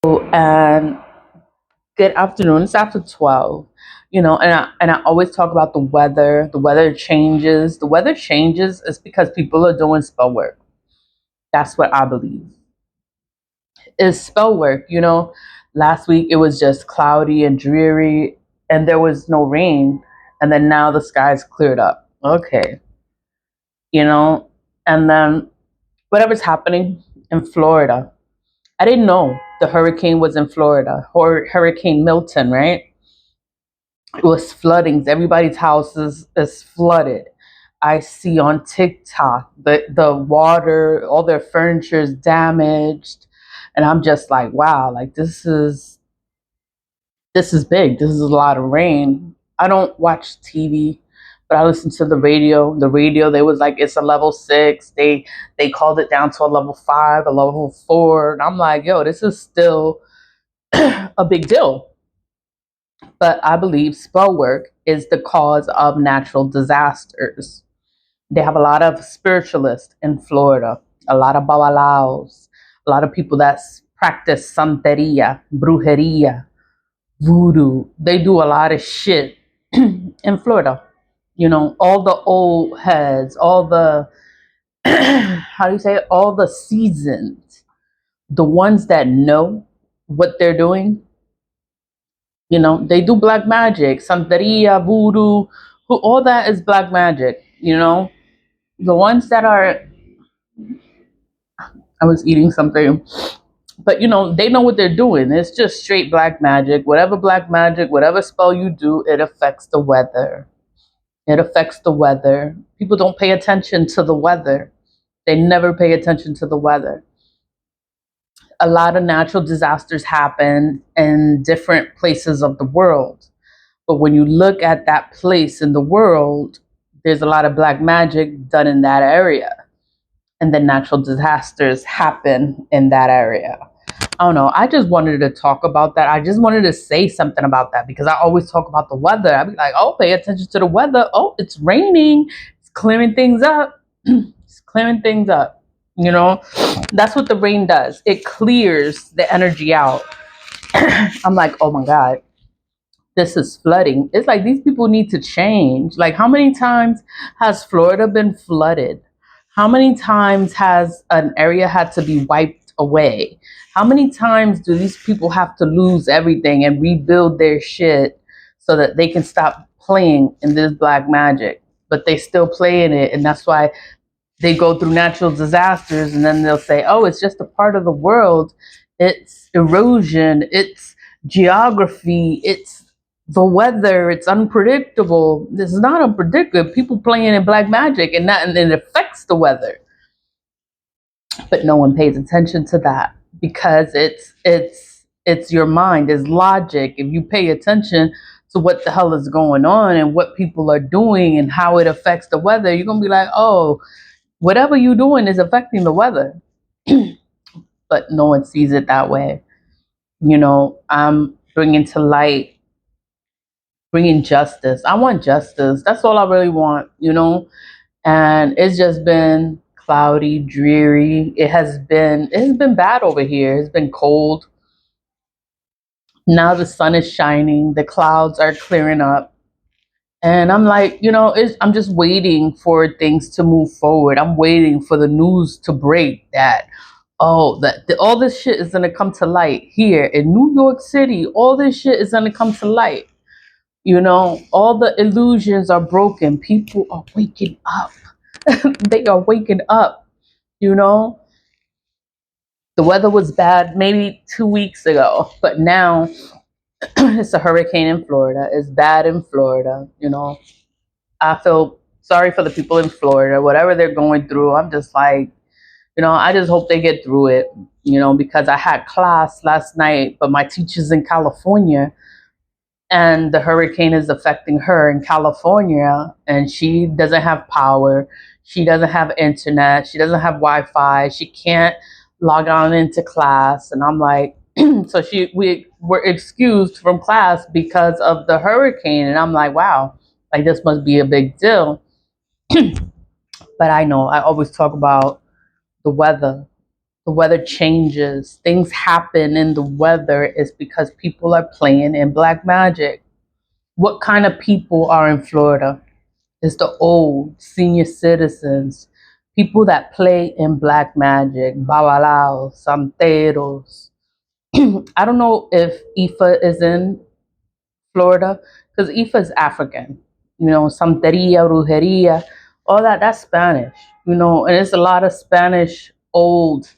And good afternoon. It's after 12. And I always talk about the weather. The weather changes. The weather changes is because people are doing spell work. That's what I believe. Is spell work. Last week it was just cloudy and dreary and there was no rain. And then now the skies cleared up. Okay. You know, and then whatever's happening in Florida. I didn't know the hurricane was in Florida, or Hurricane Milton, right? It was floodings. Everybody's houses is flooded. I see on TikTok the water, all their furniture is damaged, and I'm just like, wow, like this is big. This is a lot of rain. I don't watch TV, but I listen to the radio. The radio, they was like, it's a level 6. They called it down to a level 5, a level 4, and I'm like, yo, this is still a big deal. But I believe spell work is the cause of natural disasters. They have a lot of spiritualists in Florida, a lot of babalaos, a lot of people that practice santeria, brujeria, voodoo. They do a lot of shit in Florida. All the old heads, all the, how do you say it? All the seasoned, the ones that know what they're doing. They do black magic, santeria, voodoo, all that is black magic. The ones that are, I was eating something, but they know what they're doing. It's just straight black magic. Whatever black magic, whatever spell you do, it affects the weather. It affects the weather. People don't pay attention to the weather. They never pay attention to the weather. A lot of natural disasters happen in different places of the world. But when you look at that place in the world, there's a lot of black magic done in that area. And then natural disasters happen in that area. I don't know. I just wanted to talk about that. I just wanted to say something about that because I always talk about the weather. I'd be like, oh, pay attention to the weather. Oh, it's raining. It's clearing things up. It's clearing things up. That's what the rain does. It clears the energy out. I'm like, oh my God, this is flooding. It's like these people need to change. Like, how many times has Florida been flooded? How many times has an area had to be wiped away? How many times do these people have to lose everything and rebuild their shit so that they can stop playing in this black magic? But they still play in it, and that's why they go through natural disasters, and then they'll say, oh, it's just a part of the world. It's erosion, it's geography, it's the weather, it's unpredictable. This is not unpredictable. People playing in black magic, and it affects the weather. But no one pays attention to that because it's your mind, it's logic. If you pay attention to what the hell is going on and what people are doing and how it affects the weather, you're gonna be like, oh, whatever you're doing is affecting the weather. But no one sees it that way. I'm bringing to light, bringing justice. I want justice. That's all I really want. And it's just been cloudy, dreary. It has been bad over here. It's been cold. Now the sun is shining, the clouds are clearing up. And I'm like, I'm just waiting for things to move forward. I'm waiting for the news to break that, oh, all this shit is gonna come to light here in New York City. All this shit is gonna come to light. All the illusions are broken. People are waking up. They are waking up. You know, the weather was bad maybe 2 weeks ago, but now it's a hurricane in Florida. It's bad in Florida. I feel sorry for the people in Florida, whatever they're going through. I'm just like, I just hope they get through it, because I had class last night, but my teacher's in California and the hurricane is affecting her in California and she doesn't have power. She doesn't have internet. She doesn't have Wi-Fi. She can't log on into class. And I'm like, so we were excused from class because of the hurricane. And I'm like, wow, like this must be a big deal. But I know I always talk about the weather. The weather changes. Things happen in the weather is because people are playing in black magic. What kind of people are in Florida? It's the old senior citizens, people that play in black magic, babalaos, santeros. I don't know if Ifa is in Florida because Ifa is African. You know, santeria, brujeria, all that, that's Spanish. You know, and it's a lot of Spanish old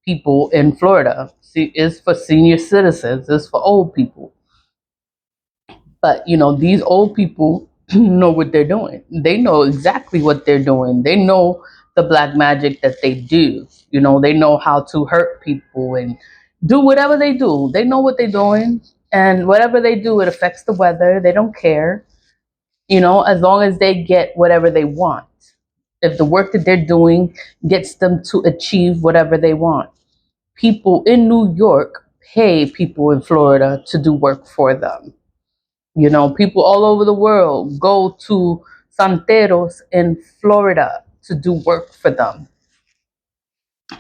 people in Florida. See, it's for senior citizens, it's for old people. But you know, these old people know what they're doing. They know exactly what they're doing. They know the black magic that they do. You know, they know how to hurt people and do whatever they do. They know what they're doing. And whatever they do, it affects the weather. They don't care, you know, as long as they get whatever they want. If the work that they're doing gets them to achieve whatever they want. People in New York pay people in Florida to do work for them. You know, people all over the world go to santeros in Florida to do work for them.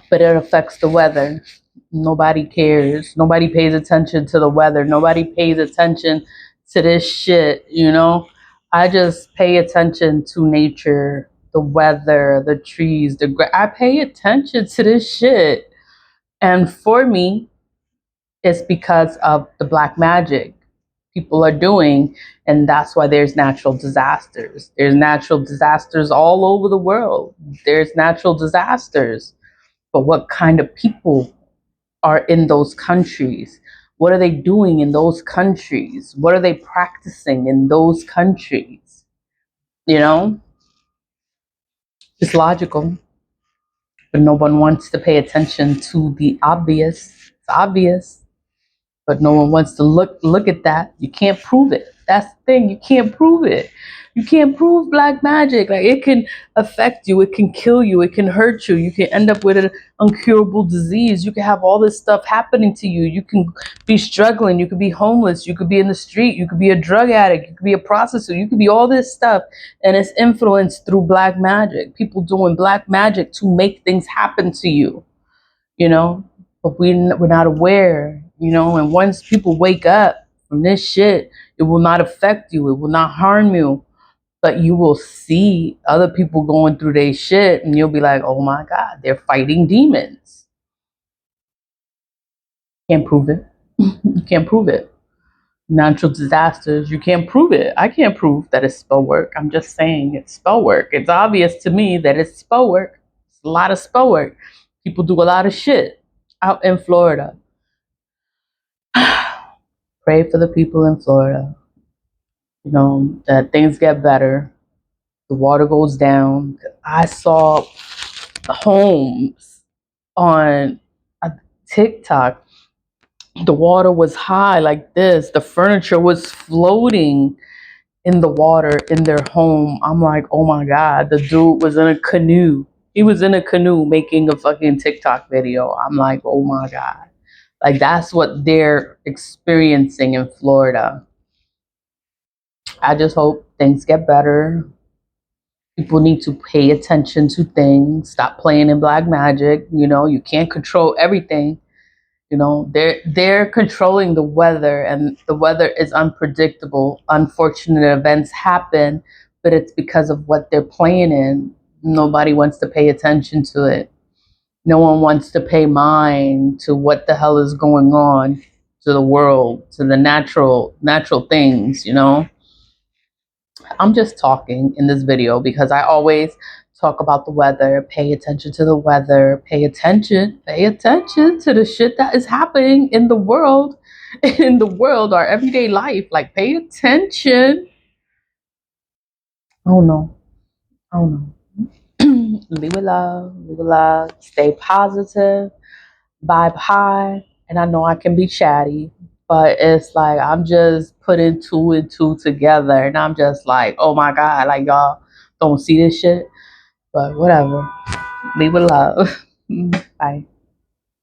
But it affects the weather. Nobody cares. Nobody pays attention to the weather. Nobody pays attention to this shit, you know? I just pay attention to nature, the weather, the trees, I pay attention to this shit. And for me, it's because of the black magic people are doing, and that's why there's natural disasters. There's natural disasters all over the world. There's natural disasters. But what kind of people are in those countries? What are they doing in those countries? What are they practicing in those countries? You know, it's logical, but no one wants to pay attention to the obvious. It's obvious, but no one wants to look at that. You can't prove it. That's the thing. You can't prove it. You can't prove black magic. Like, it can affect you. It can kill you. It can hurt you. You can end up with an incurable disease. You can have all this stuff happening to you. You can be struggling. You could be homeless. You could be in the street. You could be a drug addict. You could be a prostitute. You could be all this stuff. And it's influenced through black magic. People doing black magic to make things happen to you, you know? But we're not aware, you know? And once people wake up from this shit, it will not affect you. It will not harm you. But you will see other people going through their shit and you'll be like, oh my God, they're fighting demons. Can't prove it. You can't prove it. Natural disasters, you can't prove it. I can't prove that it's spell work. I'm just saying it's spell work. It's obvious to me that it's spell work. It's a lot of spell work. People do a lot of shit out in Florida. Pray for the people in Florida. You know, that things get better. The water goes down. I saw homes on TikTok. The water was high like this. The furniture was floating in the water in their home. I'm like, oh my God, the dude was in a canoe. He was in a canoe making a fucking TikTok video. I'm like, oh my God. Like, that's what they're experiencing in Florida. I just hope things get better. People need to pay attention to things. Stop playing in black magic. You know, you can't control everything. You know, they're controlling the weather, and the weather is unpredictable. Unfortunate events happen, but it's because of what they're playing in. Nobody wants to pay attention to it. No one wants to pay mind to what the hell is going on to the world, to the natural things, you know. I'm just talking in this video because I always talk about the weather. Pay attention to the weather. Pay attention to the shit that is happening in the world, our everyday life. Like, pay attention. Oh no. Leave it love, stay positive, vibe high. And I know I can be chatty, but it's like I'm just putting two and two together, and I'm just like, oh my God, like, y'all don't see this shit. But whatever. Leave it love. Bye.